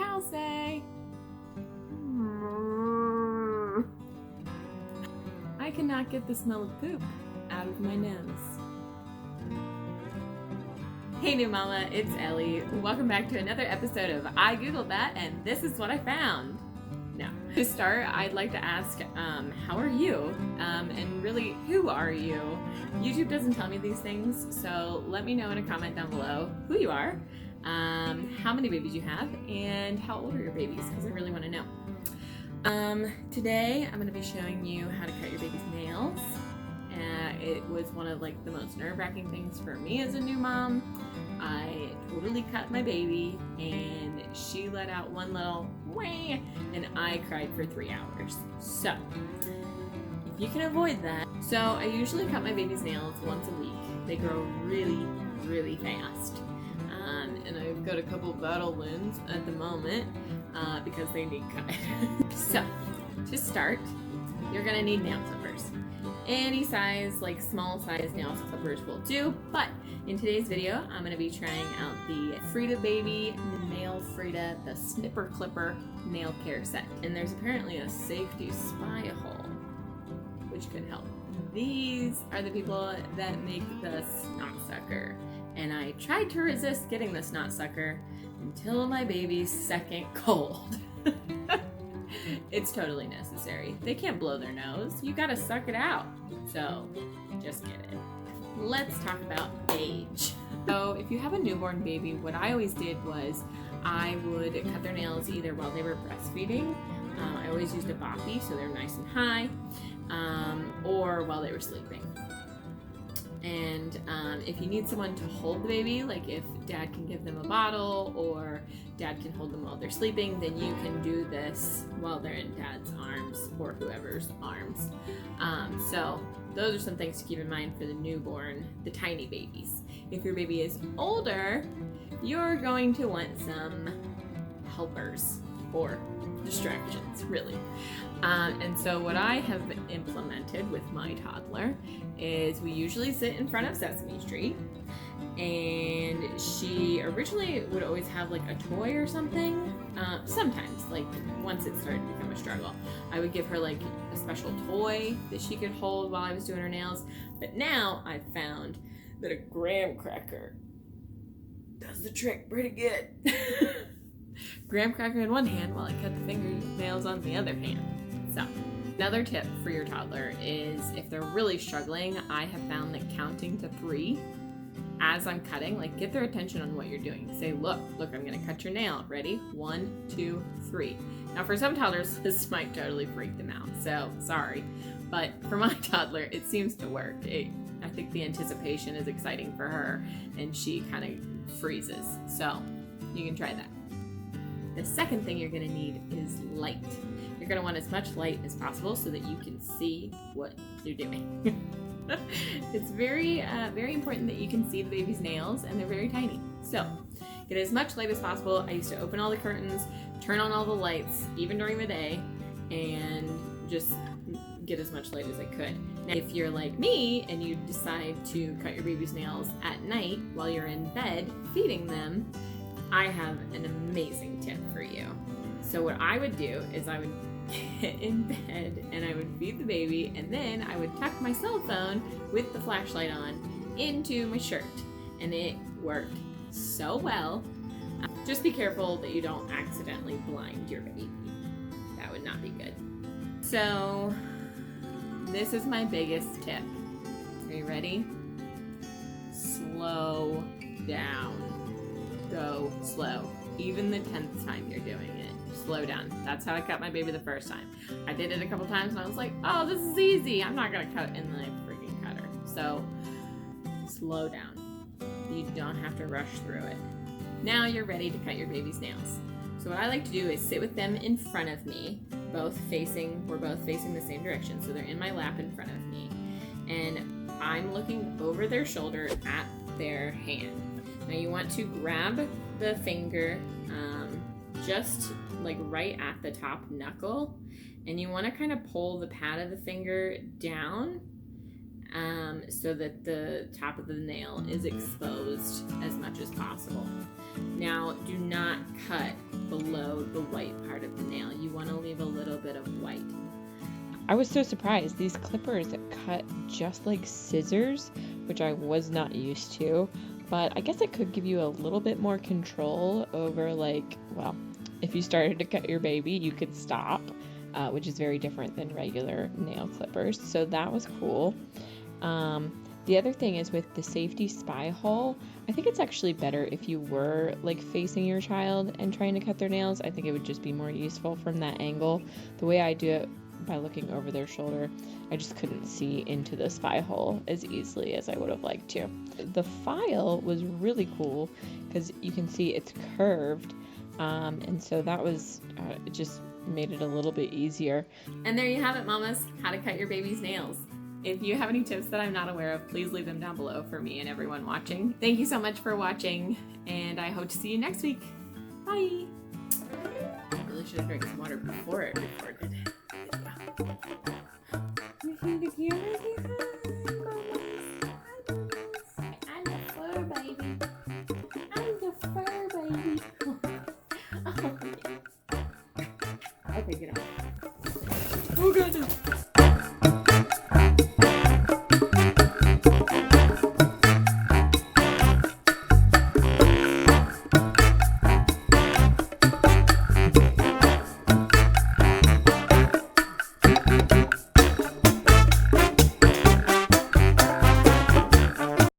cows say? I cannot get the smell of poop out of my nose. Hey new mama, it's Ellie. Welcome back to another episode of I Googled That and This Is What I Found. Now, to start, I'd like to ask, how are you? And really, who are you? YouTube doesn't tell me these things, so let me know in a comment down below who you are, how many babies you have, and how old are your babies, because I really want to know. Today, I'm going to be showing you how to cut your baby's nails. It was one of the most nerve-wracking things for me as a new mom. I totally cut my baby and she let out one little wah and I cried for 3 hours. So, if you can avoid that. So, I usually cut my baby's nails once a week. They grow really, really fast. And I've got a couple battle wounds at the moment because they need cut. So, to start, you're going to need nail clippers. Any size, small size nail clippers will do, but in today's video, I'm going to be trying out the FridaBaby, the NailFrida, the SnipperClipper nail care set. And there's apparently a safety spy hole, which could help. These are the people that make the SnotSucker. And I tried to resist getting the SnotSucker until my baby's second cold. It's totally necessary. They can't blow their nose. You gotta suck it out. So, just get it. Let's talk about age. So, if you have a newborn baby, what I always did was I would cut their nails either while they were breastfeeding. I always used a boppy so they're nice and high, or while they were sleeping. And if you need someone to hold the baby, like if dad can give them a bottle or dad can hold them while they're sleeping, then you can do this while they're in dad's arms or whoever's arms. So those are some things to keep in mind for the newborn, the tiny babies. If your baby is older, you're going to want some helpers or distractions, really. And so what I have implemented with my toddler is we usually sit in front of Sesame Street, and she originally would always have a toy or something. Sometimes, once it started to become a struggle, I would give her a special toy that she could hold while I was doing her nails. But now I've found that a graham cracker does the trick pretty good. Graham cracker in one hand while I cut the fingernails on the other hand. So, another tip for your toddler is if they're really struggling, I have found that counting to 3 as I'm cutting, get their attention on what you're doing. Say, look, I'm gonna cut your nail. Ready? 1, 2, 3. Now for some toddlers, this might totally freak them out, so sorry. But for my toddler, it seems to work. I think the anticipation is exciting for her and she kind of freezes. So, you can try that. The second thing you're going to need is light. You're going to want as much light as possible so that you can see what you're doing. It's very important that you can see the baby's nails, and they're very tiny. So, get as much light as possible. I used to open all the curtains, turn on all the lights, even during the day, and just get as much light as I could. Now, if you're like me and you decide to cut your baby's nails at night while you're in bed feeding them, I have an amazing tip for you. So what I would do is I would get in bed and I would feed the baby, and then I would tuck my cell phone with the flashlight on into my shirt, and it worked so well. Just be careful that you don't accidentally blind your baby. That would not be good. So this is my biggest tip. Are you ready? Slow down. Go slow. Even the 10th time you're doing it, slow down. That's how I cut my baby the first time. I did it a couple times and I was like, oh, this is easy. I'm not gonna cut it, and then I freaking cut her. So, slow down. You don't have to rush through it. Now you're ready to cut your baby's nails. So what I like to do is sit with them in front of me, we're both facing the same direction. So they're in my lap in front of me. And I'm looking over their shoulder at their hand. Now you want to grab the finger just right at the top knuckle, and you want to kind of pull the pad of the finger down so that the top of the nail is exposed as much as possible. Now do not cut below show the white part of the nail. You want to leave a little bit of white. I was so surprised. These clippers cut just like scissors, which I was not used to, but I guess it could give you a little bit more control over, like, well, if you started to cut your baby, you could stop, which is very different than regular nail clippers. So that was cool. The other thing is with the safety spy hole, I think it's actually better if you were like facing your child and trying to cut their nails. I think it would just be more useful from that angle. The way I do it by looking over their shoulder, I just couldn't see into the spy hole as easily as I would have liked to. The file was really cool because you can see it's curved, and so that was it just made it a little bit easier. And there you have it, mamas, how to cut your baby's nails. If you have any tips that I'm not aware of, please leave them down below for me and everyone watching. Thank you so much for watching, and I hope to see you next week. Bye! I really should have drank some water before I recorded. I'm the fur baby. I'm the fur baby. Okay, get out. Oh god.